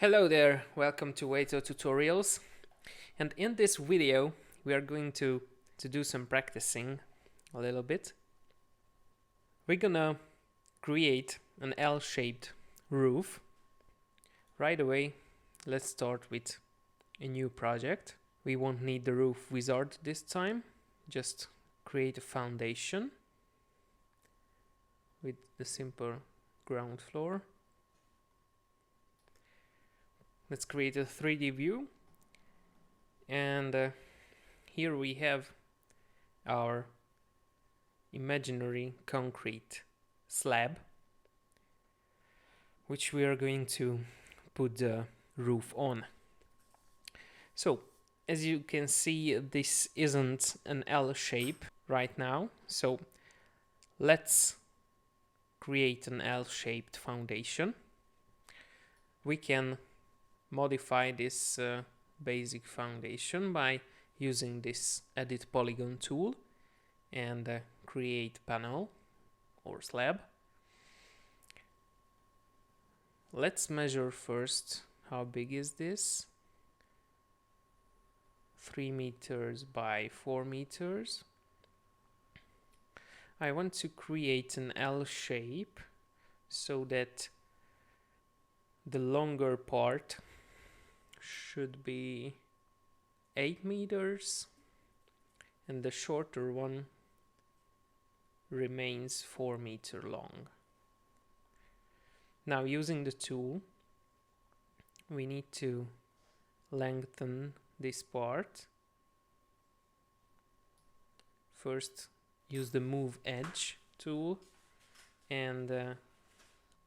Hello there, welcome to WETO tutorials, and in this video we are going to do some practicing a little bit. We're gonna create an L-shaped roof. Right away, let's start with a new project. We won't need the roof wizard this time, just create a foundation with the simple ground floor. Let's create a 3D view, and here we have our imaginary concrete slab, which we are going to put the roof on. So, as you can see, this isn't an L shape right now, so let's create an L-shaped foundation. We can modify this basic foundation by using this edit polygon tool and create panel or slab. Let's measure first how big is this. 3 meters by 4 meters. I want to create an L shape so that the longer part should be 8 meters and the shorter one remains 4 meters long. Now, using the tool, we need to lengthen this part. First, use the move edge tool and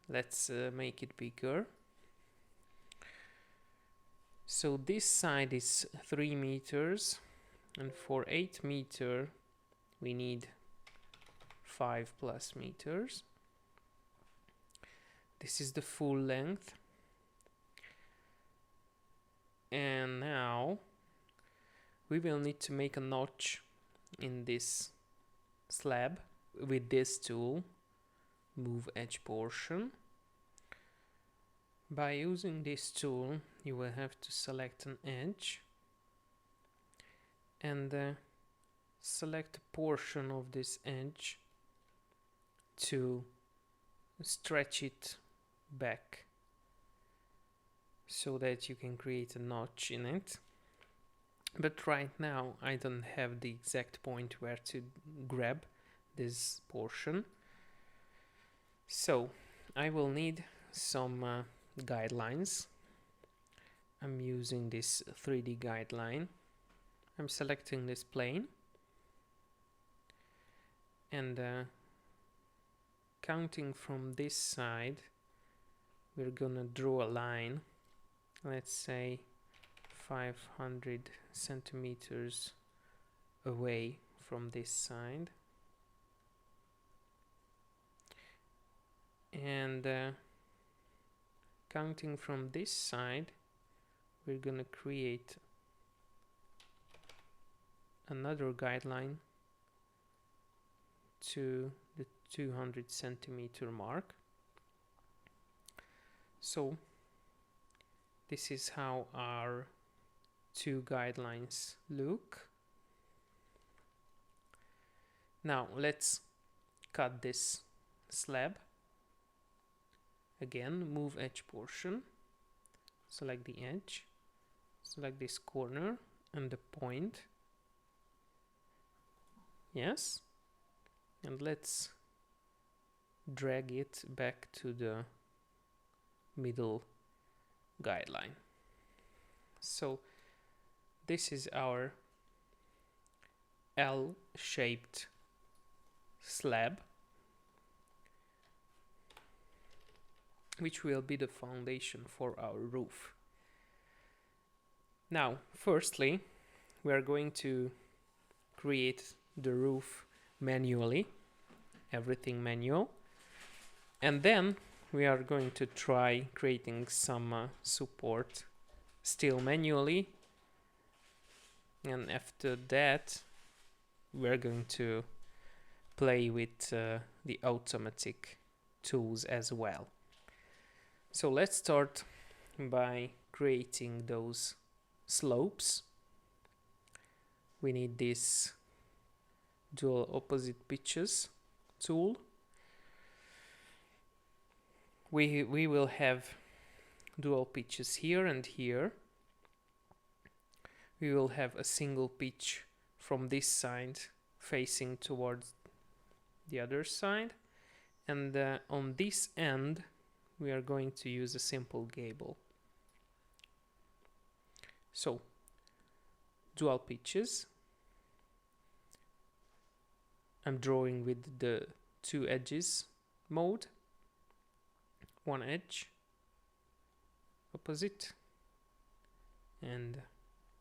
let's make it bigger. So this side is 3 meters, and for 8 meters we need 5+ meters. This is the full length. And now we will need to make a notch in this slab with this tool, move edge portion. By using this tool, you will have to select an edge and select a portion of this edge to stretch it back so that you can create a notch in it. But right now I don't have the exact point where to grab this portion, so I will need some guidelines. I'm using this 3D guideline. I'm selecting this plane and counting from this side, we're gonna draw a line, let's say 500 centimeters away from this side, and counting from this side, we're gonna create another guideline to the 200 centimeter mark. So this is how our two guidelines look. Now let's cut this slab. Again, move edge portion, select the edge, select this corner and the point. Yes, and let's drag it back to the middle guideline. So this is our L-shaped slab, which will be the foundation for our roof. Now, firstly, we are going to create the roof manually, everything manual, and then we are going to try creating some support still manually, and after that we're going to play with the automatic tools as well. So let's start by creating those slopes. We need this dual opposite pitches tool. We will have dual pitches here and here. We will have a single pitch from this side facing towards the other side, and on this end we are going to use a simple gable. So dual pitches. I'm drawing with the 2 edges mode. One edge opposite, and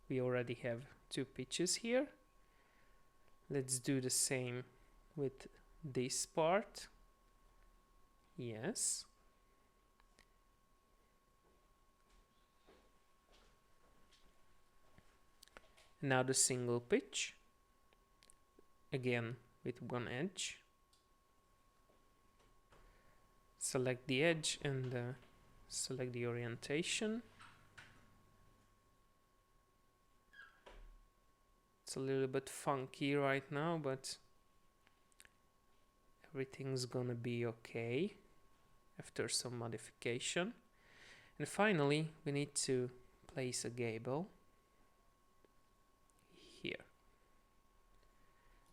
we already have 2 pitches here. Let's do the same with this part. Yes. Now the single pitch, again with 1 edge. Select the edge and select the orientation. It's a little bit funky right now, but everything's gonna be okay after some modification. And finally, we need to place a gable here.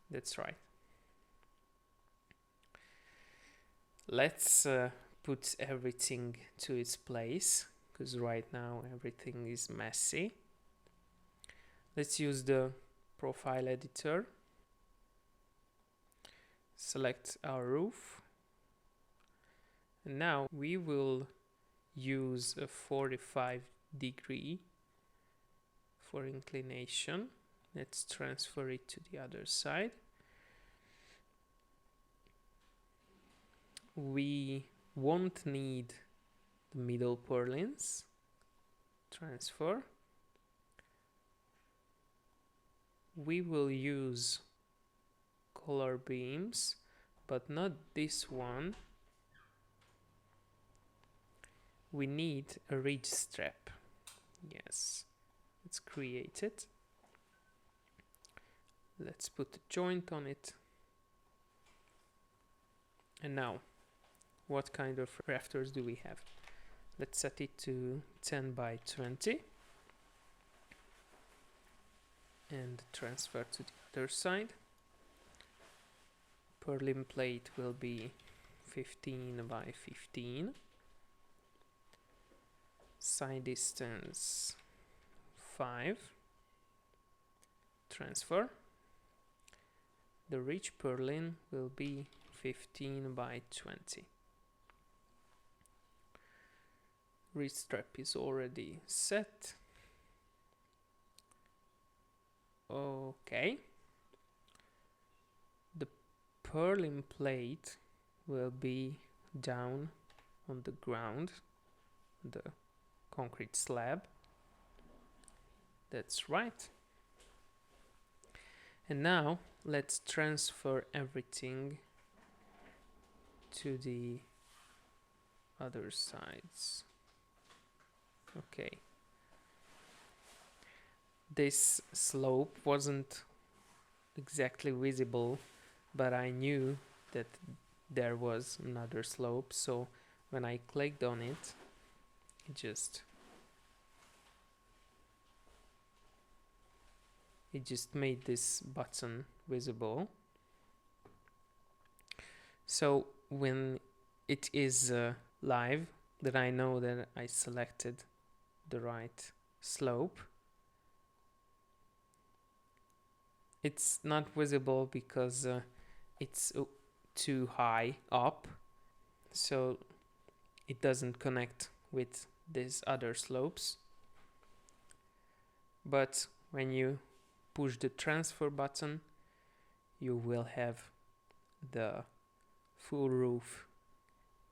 That's right. Let's put everything to its place, because right now everything is messy. Let's use the profile editor. Select our roof. And now we will use a 45° for inclination. Let's transfer it to the other side. We won't need the middle purlins. Transfer. We will use color beams, but not this one. We need a ridge strap. Yes, let's create it. Let's put a joint on it. And now, what kind of rafters do we have? Let's set it to 10 by 20 and transfer to the other side. Purlin plate will be 15 by 15. Side distance 5. Transfer. The ridge purlin will be 15 by 20. Ridge strap is already set. Okay. The purlin plate will be down on the ground, the concrete slab. That's right. And now let's transfer everything to the other sides. Okay. This slope wasn't exactly visible, but I knew that there was another slope, so when I clicked on it, it just made this button visible. So when it is live, then I know that I selected the right slope. It's not visible because it's too high up, so it doesn't connect with these other slopes. But when you push the transfer button, you will have the full roof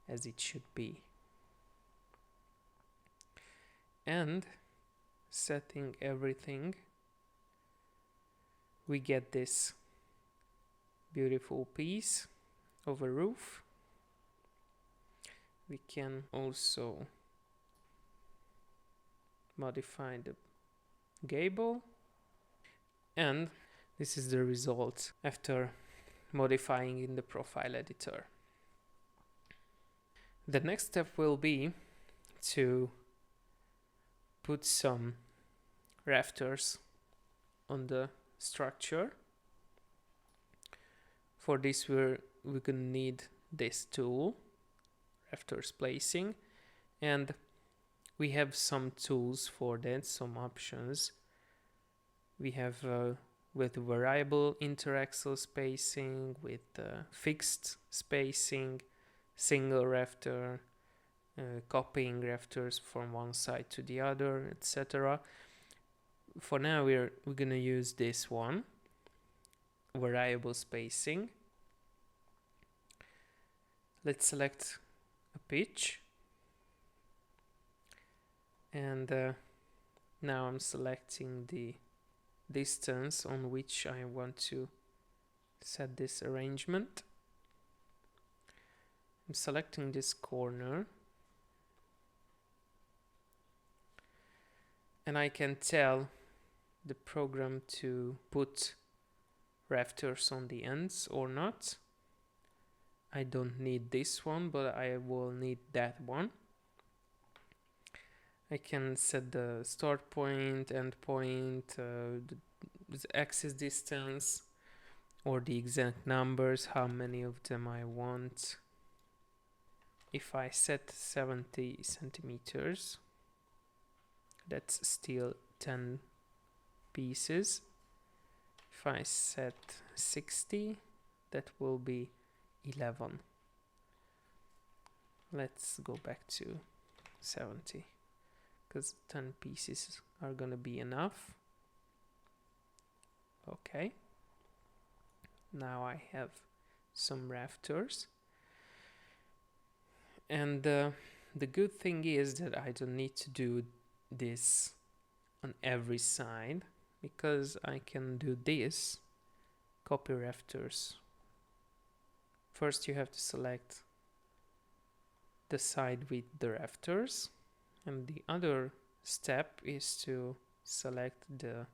as it should be. And setting everything, we get this beautiful piece of a roof. We can also modify the gable, and this is the result after modifying in the profile editor. The next step will be to put some rafters on the structure. For this we're gonna need this tool, rafters placing, and we have some tools for that, some options. We have with variable interaxial spacing, with fixed spacing, single rafter, copying rafters from one side to the other, etc. For now we're gonna use this one, variable spacing. Let's select a pitch, and now I'm selecting the distance on which I want to set this arrangement. I'm selecting this corner, and I can tell the program to put rafters on the ends or not. I don't need this one, but I will need that one. I can set the start point, end point, the axis distance, or the exact numbers, how many of them I want. If I set 70 centimeters, that's still 10 pieces. If I set 60, that will be 11. Let's go back to 70, because 10 pieces are gonna be enough. Okay, now I have some rafters, and the good thing is that I don't need to do this on every side, because I can do this, copy rafters. First you have to select the side with the rafters, and the other step is to select the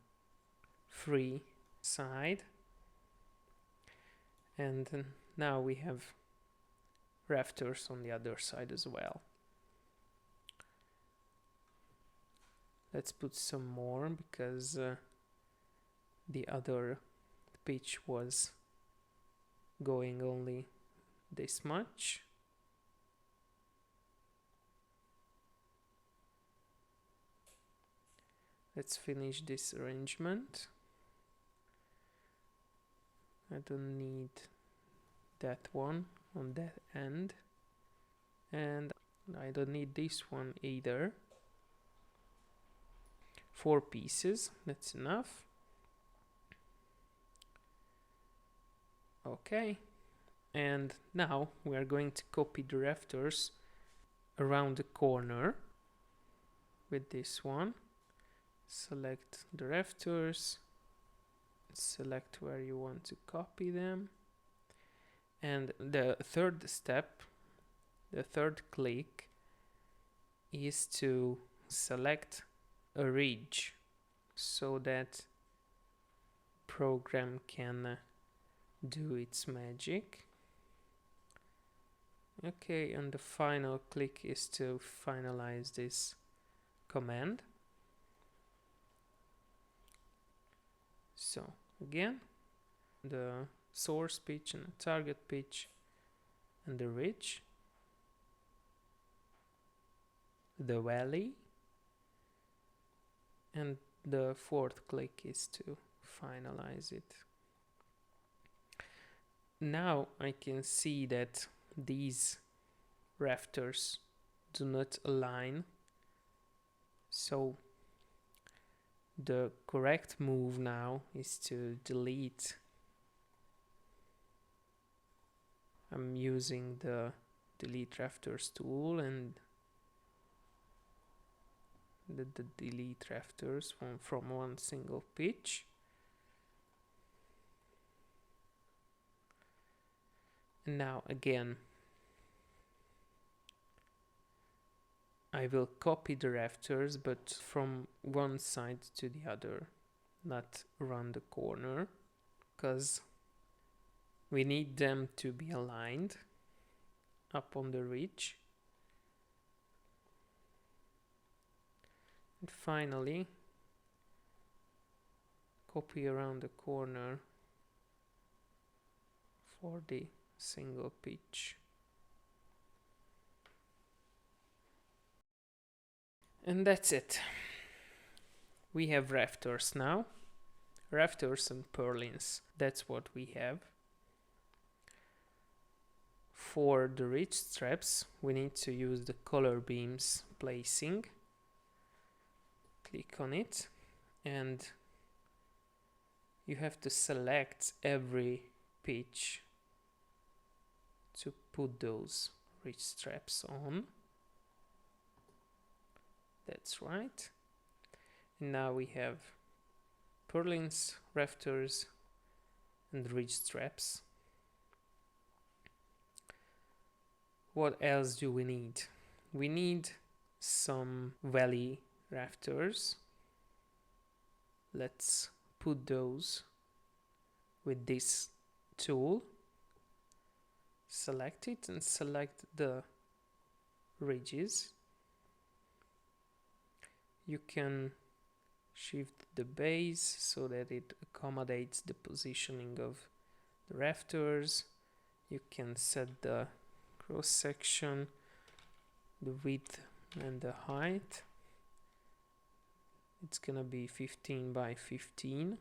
free side, and now we have rafters on the other side as well. Let's put some more, because the other pitch was going only this much. Let's finish this arrangement. I don't need that one on that end, and I don't need this one either. 4 pieces, that's enough. Okay, and now we are going to copy the rafters around the corner with this one. Select the rafters, select where you want to copy them, and the third step, the third click, is to select a ridge so that program can do its magic. Okay, and the final click is to finalize this command. So again, the source pitch and the target pitch and the ridge, the valley, and the fourth click is to finalize it. Now I can see that these rafters do not align, so the correct move now is to delete. I'm using the delete rafters tool, and the delete rafters from one single pitch. And now again, I will copy the rafters, but from one side to the other, not around the corner, because we need them to be aligned up on the ridge. And finally, copy around the corner for the single pitch. And that's it. We have rafters now. Rafters and purlins. That's what we have. For the ridge straps, we need to use the color beams placing. Click on it, and you have to select every pitch to put those ridge straps on. That's right. And now we have purlins, rafters, and ridge straps. What else do we need? We need some valley rafters. Let's put those with this tool. Select it and select the ridges. You can shift the base so that it accommodates the positioning of the rafters. You can set the cross section, the width and the height. It's gonna be 15 by 15.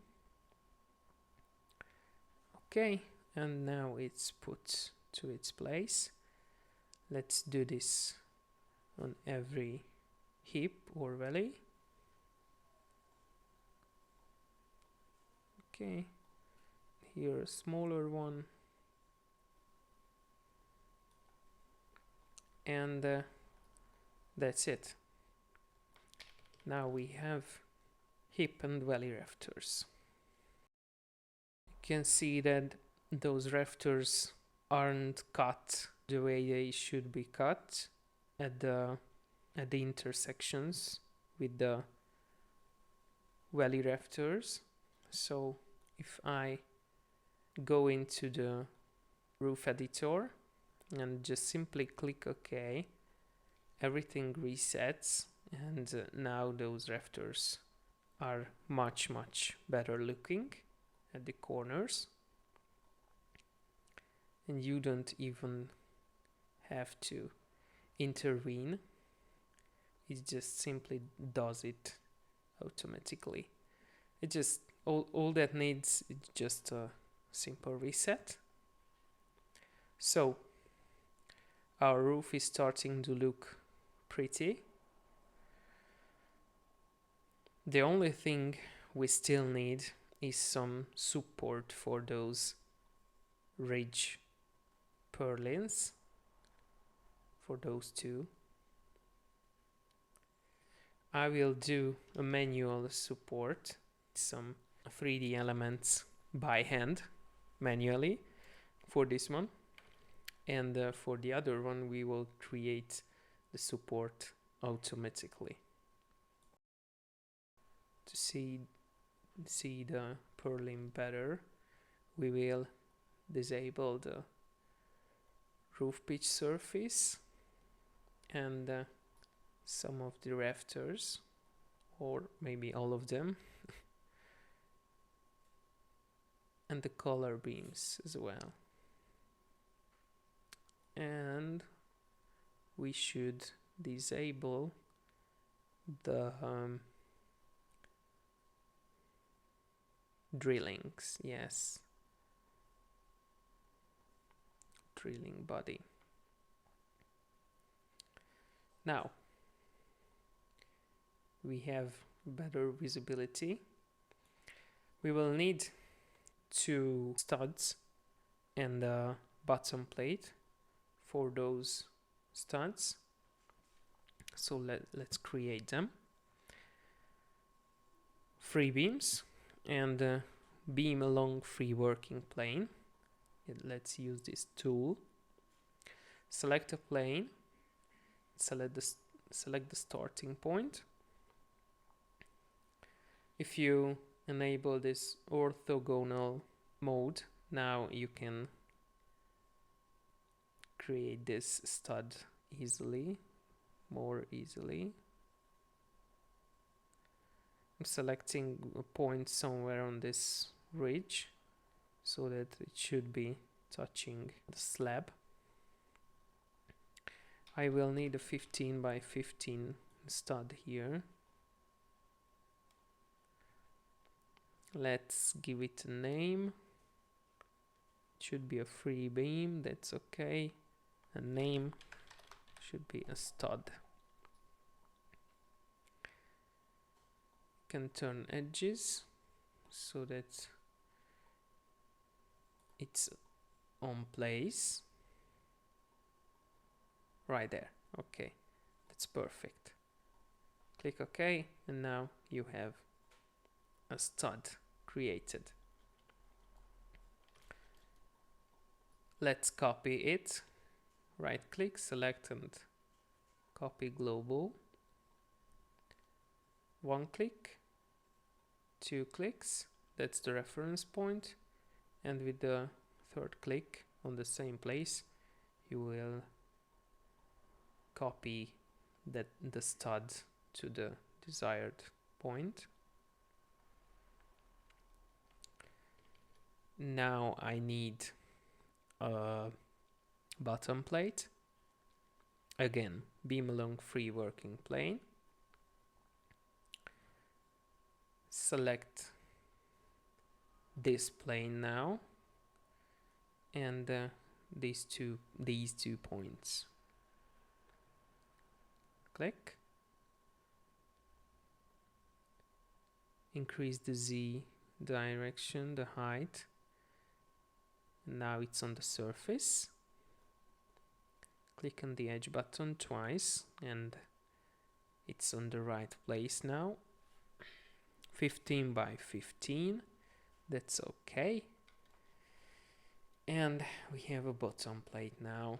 Okay, and now it's put to its place. Let's do this on every hip or valley. Okay, here a smaller one, and that's it. Now we have hip and valley rafters. You can see that those rafters aren't cut the way they should be cut at the intersections with the valley rafters. So if I go into the roof editor and just simply click OK, everything resets, and now those rafters are much better looking at the corners, and you don't even have to intervene. It just simply does it automatically. It just all that needs is just a simple reset. So our roof is starting to look pretty. The only thing we still need is some support for those ridge purlins, for those two. I will do a manual support, some 3D elements by hand, manually, for this one. And for the other one, we will create the support automatically. To see the purlin better, we will disable the roof pitch surface and some of the rafters, or maybe all of them, and the color beams as well. And we should disable the drillings, yes, drilling body. Now we have better visibility. We will need 2 studs and a bottom plate for those studs. So let's create them. 3 beams and a beam along free working plane. Let's use this tool. Select a plane, select the select the starting point. If you enable this orthogonal mode, now you can create this stud easily, more easily. I'm selecting a point somewhere on this ridge so that it should be touching the slab. I will need a 15 by 15 stud here. Let's give it a name. It should be a free beam, that's okay. A name should be a stud. Can turn edges so that it's on place. Right there. Okay, that's perfect. Click OK, and now you have a stud created. Let's copy it. Right click, select and copy global. One click, two clicks, that's the reference point, and with the third click on the same place you will copy the stud to the desired point. Now I need a bottom plate. Again, beam along free working plane. Select this plane now, and these two points. Click. Increase the Z direction, the height. Now it's on the surface. Click on the edge button twice and it's on the right place now. 15 by 15, that's okay. And we have a bottom plate now.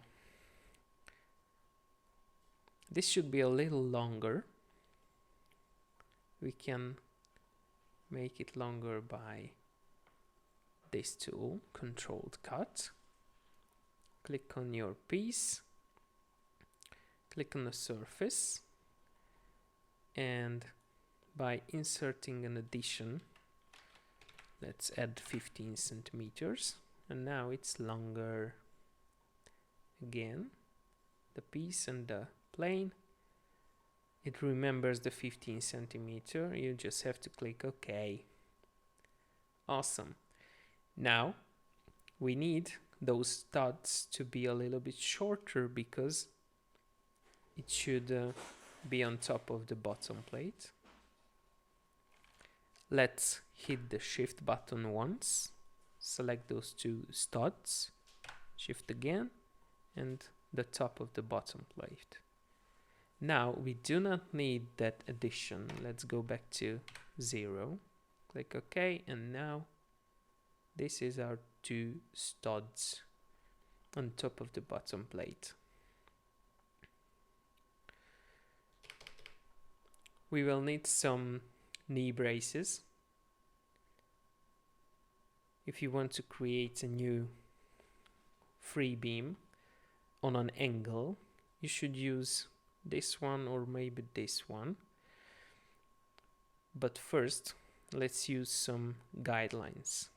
This should be a little longer. We can make it longer by this tool, controlled cut. Click on your piece, click on the surface, and by inserting an addition, let's add 15 centimeters, and now it's longer. Again, the piece and the plane, it remembers the 15 centimeter. You just have to click OK. Awesome. Now we need those studs to be a little bit shorter because it should be on top of the bottom plate. Let's hit the shift button once, select those two studs, shift again, and the top of the bottom plate. Now we do not need that addition. Let's go back to 0, click OK, and now this is our two studs on top of the bottom plate. We will need some knee braces. If you want to create a new free beam on an angle, you should use this one or maybe this one. But first, let's use some guidelines.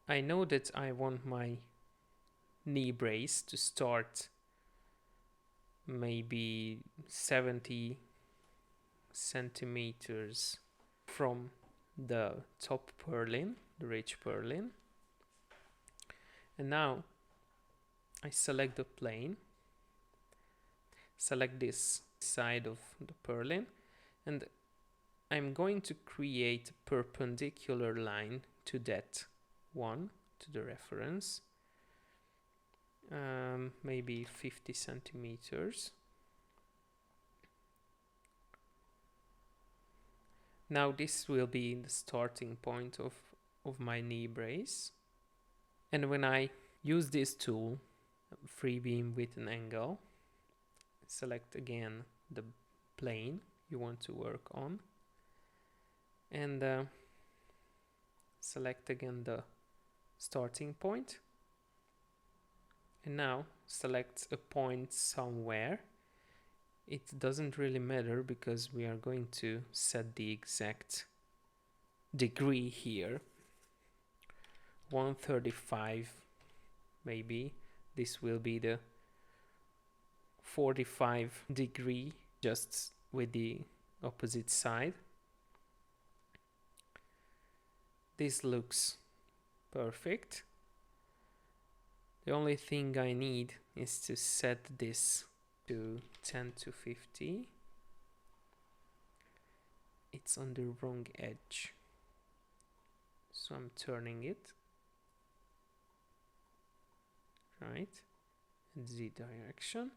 I know that I want my knee brace to start maybe 70 centimeters from the top purlin, the ridge purlin. And now I select the plane, select this side of the purlin, and I'm going to create a perpendicular line to that one, to the reference, maybe 50 centimeters. Now this will be the starting point of my knee brace. And when I use this tool, free beam with an angle, select again the plane you want to work on, and select again the starting point, and now select a point somewhere. It doesn't really matter because we are going to set the exact degree here. 135 maybe. This will be the 45 degree, just with the opposite side. This looks perfect. The only thing I need is to set this to 10 to 50. It's on the wrong edge, so I'm turning it right in Z direction.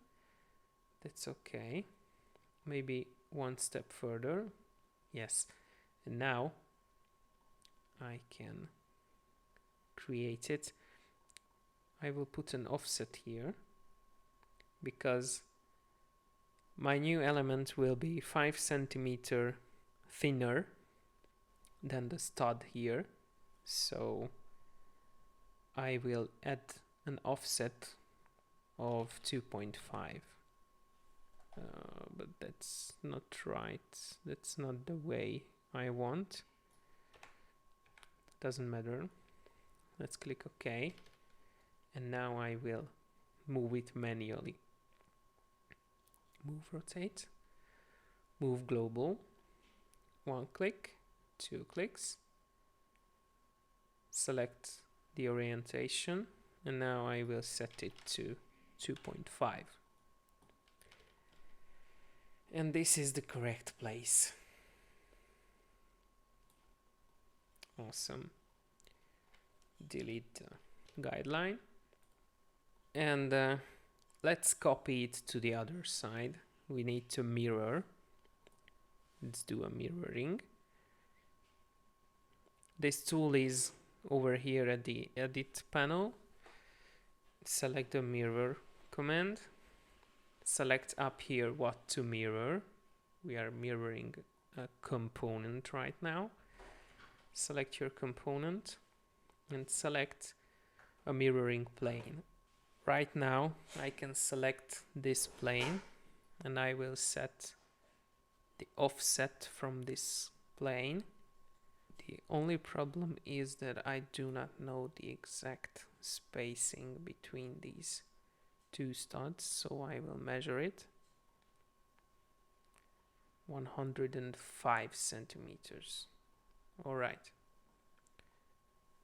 That's okay. Maybe one step further. Yes. And now I can create it. I will put an offset here because my new element will be 5 centimeter thinner than the stud here. So I will add an offset of 2.5. But that's not right. That's not the way I want. Doesn't matter. Let's click OK. And now I will move it manually. Move rotate. Move global. 1 click. 2 clicks. Select the orientation. And now I will set it to 2.5. And this is the correct place. Awesome. Delete the guideline. And let's copy it to the other side. We need to mirror. Let's do a mirroring. This tool is over here at the edit panel. Select the mirror command. Select up here what to mirror. We are mirroring a component right now. Select your component and select a mirroring plane. Right now I can select this plane and I will set the offset from this plane. The only problem is that I do not know the exact spacing between these two studs, so I will measure it. 105 centimeters. All right.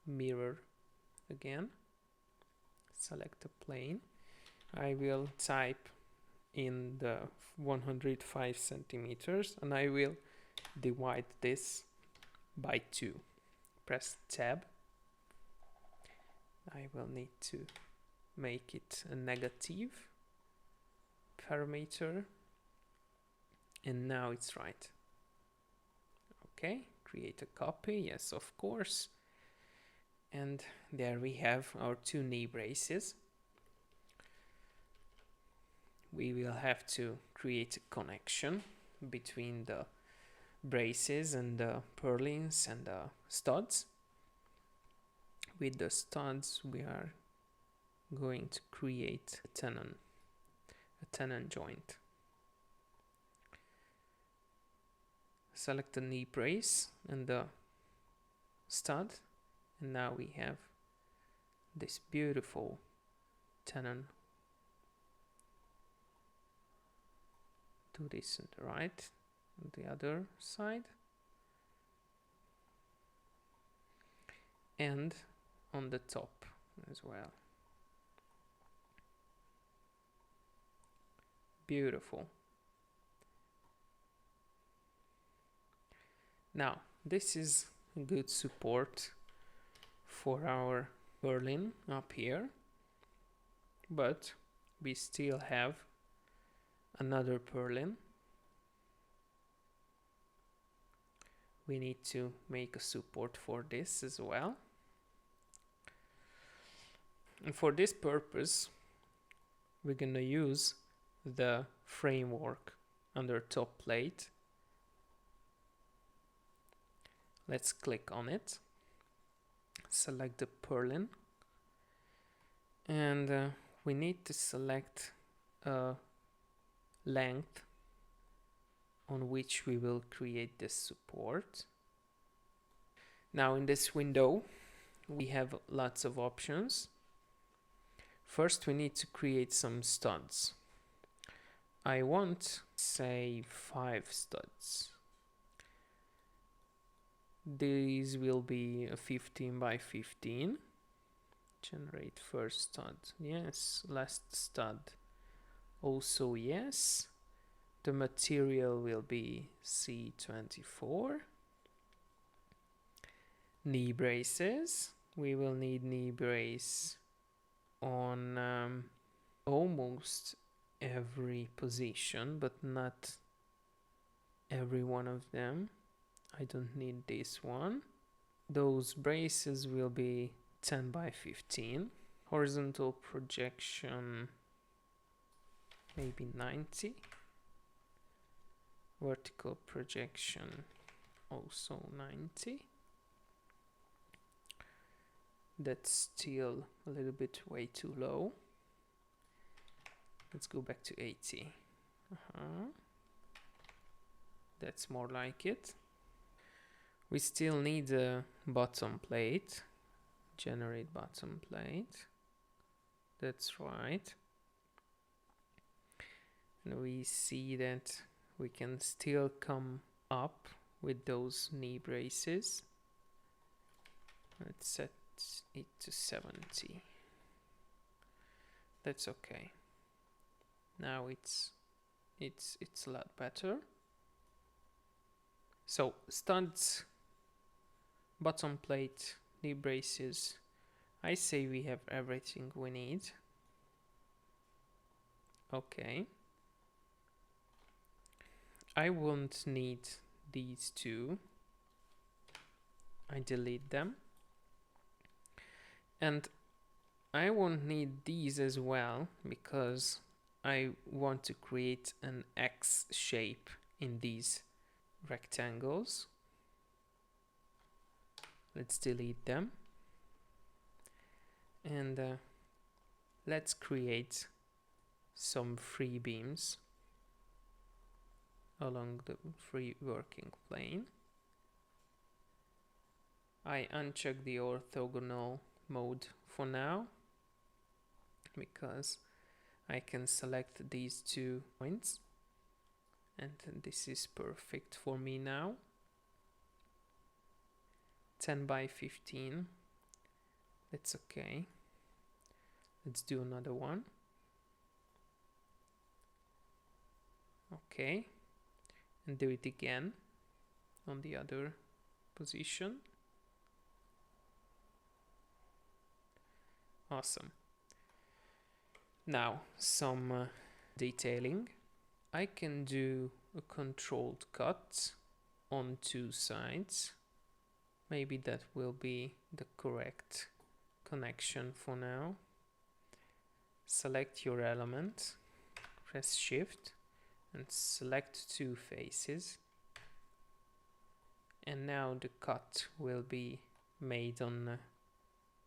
Mirror again. Select a plane. I will type in the 105 centimeters and I will divide this by 2. Press tab. I will need to make it a negative parameter, and now it's right. Okay, create a copy. Yes, of course. And there we have our 2 knee braces. We will have to create a connection between the braces and the purlins and the studs. With the studs we are going to create a tenon joint. Select the knee brace and the stud, and now we have this beautiful tenon. Do this on the right, on the other side, and on the top as well. Beautiful. Now this is a good support for our purlin up here, but we still have another purlin. We need to make a support for this as well. And for this purpose, we're gonna use the framework under top plate. Let's click on it, select the purlin, and we need to select a length on which we will create this support. Now in this window we have lots of options. First we need to create some studs. I want, say, 5 studs. These will be a 15 by 15. Generate first stud. Yes. Last stud. Also yes. The material will be C24. Knee braces. We will need knee brace on almost every position, but not every one of them. I don't need this one. Those braces will be 10 by 15. Horizontal projection maybe 90. Vertical projection also 90. That's still a little bit way too low. Let's go back to 80. That's more like it. We still need a bottom plate. Generate bottom plate. That's right. And we see that we can still come up with those knee braces. Let's set it to 70. That's okay. Now it's a lot better. So studs, bottom plate, knee braces. I say we have everything we need. Okay. I won't need these two. I delete them. And I won't need these as well because I want to create an X shape in these rectangles. Let's delete them. And let's create some free beams along the free working plane. I uncheck the orthogonal mode for now because I can select these 2 points, and this is perfect for me now. 10 by 15. That's okay. Let's do another one. Okay. And do it again on the other position. Awesome. Now some detailing. I can do a controlled cut on 2 sides. Maybe that will be the correct connection for now. Select your element, press Shift and select 2 faces. And now the cut will be made on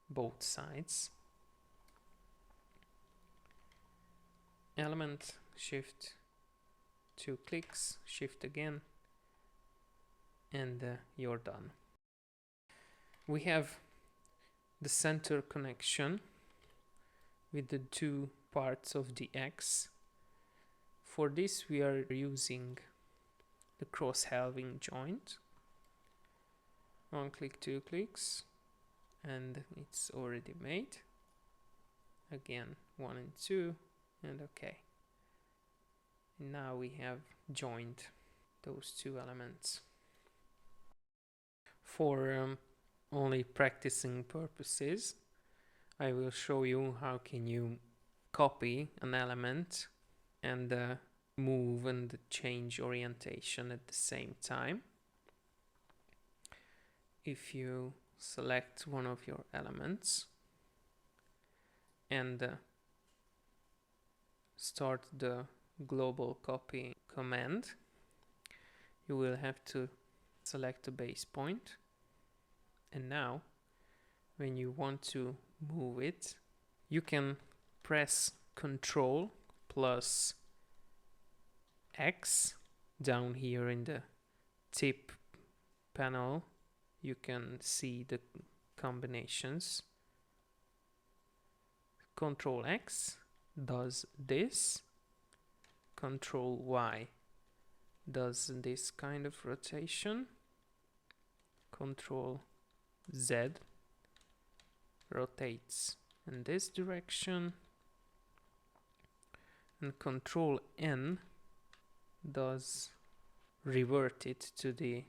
both sides. Element, Shift, 2 clicks, Shift again, and you're done. We have the center connection with the 2 parts of the X. For this we are using the cross-halving joint. 1 click, 2 clicks, and it's already made. Again, 1 and 2, and okay. Now we have joined those 2 elements. For only practicing purposes, I will show you how can you copy an element and move and change orientation at the same time. If you select one of your elements and start the global copy command, you will have to select a base point, and now when you want to move it, you can press Ctrl plus X. Down here in the tip panel you can see the combinations. Ctrl X does this, Ctrl Y does this kind of rotation, Ctrl Z rotates in this direction, and Ctrl N does revert it to the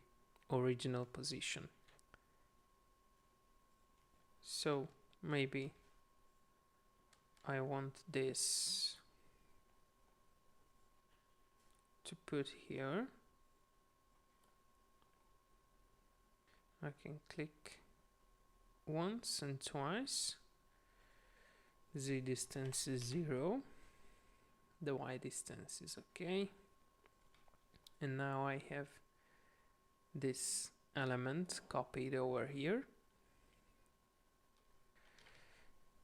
original position. So maybe I want this to put here. I can click once and twice. Z distance is 0. The Y distance is okay. And now I have this element copied over here.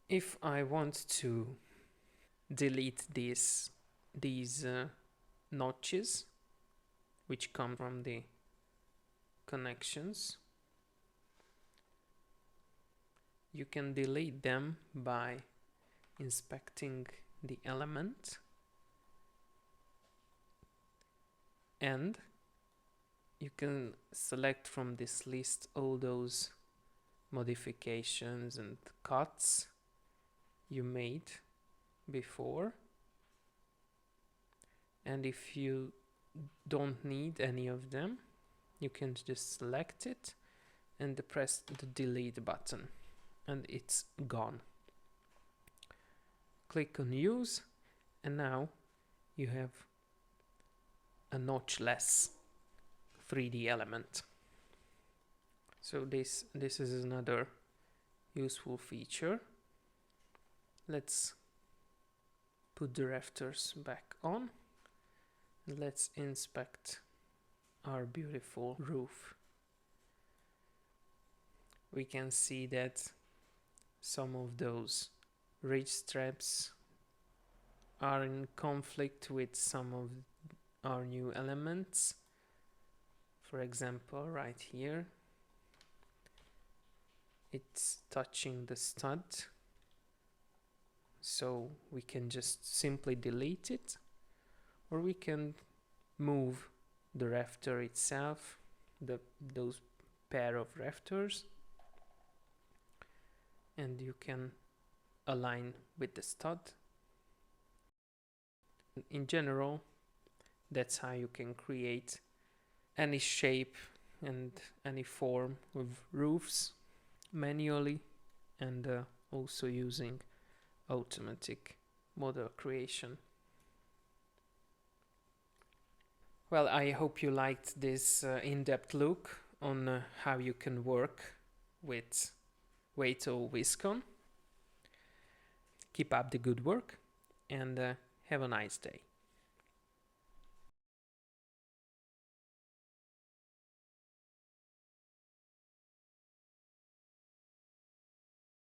If I want to delete these notches which come from the connections, you can delete them by inspecting the element, and you can select from this list all those modifications and cuts you made before, and if you don't need any of them, you can just select it and press the delete button and it's gone. Click on use, and now you have a notchless 3D element. So this is another useful feature. Let's put the rafters back on. Let's inspect our beautiful roof. We can see that some of those ridge straps are in conflict with some of our new elements. For example, right here, it's touching the stud, so we can just simply delete it, or we can move the rafter itself, those pair of rafters, and you can align with the stud. In general, that's how you can create any shape and any form of roofs manually, and also using automatic model creation. Well, I hope you liked this in-depth look on how you can work with WETO Viskon. Keep up the good work, and have a nice day.